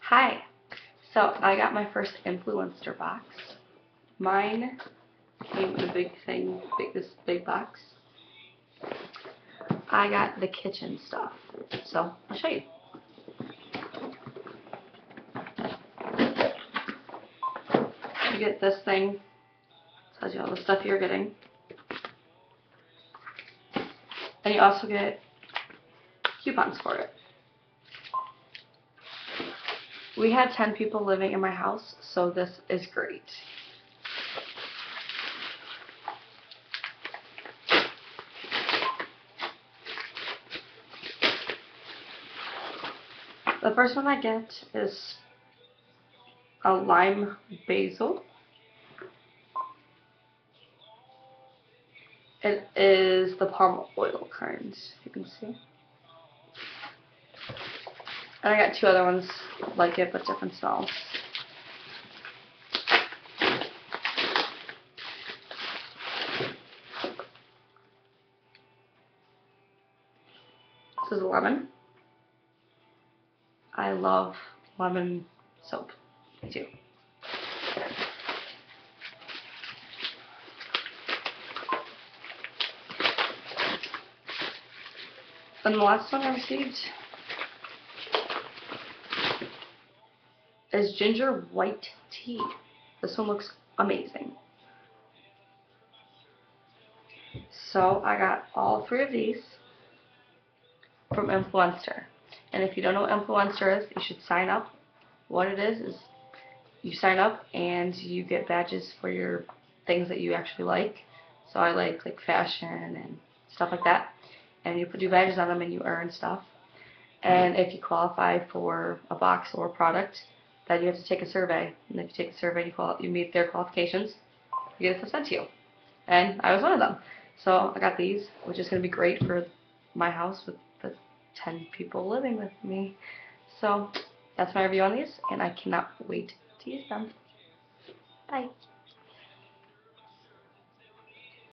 Hi. So I got my first Influenster box. Mine came in a big thing, this big box. I got the kitchen stuff. So I'll show you. You get this thing. Tells you all the stuff you're getting. And you also get coupons for it. We had 10 people living in my house, so this is great. The first one I get is a lime basil. It is the palm oil kind, you can see. And I got two other ones like it, but different smells. This is lemon. I love lemon soap. Me too. And the last one I received is ginger white tea. This one looks amazing. So I got all three of these from Influenster. And if you don't know what Influenster is, you should sign up. What it is you sign up and you get badges for your things that you actually like. So I like fashion and stuff like that. And you put your badges on them and you earn stuff. And if you qualify for a box or a product, then you have to take a survey. And if you take the survey and you meet their qualifications, you get it sent to you. And I was one of them. So I got these, which is going to be great for my house with the 10 people living with me. So that's my review on these, and I cannot wait to use them. Bye.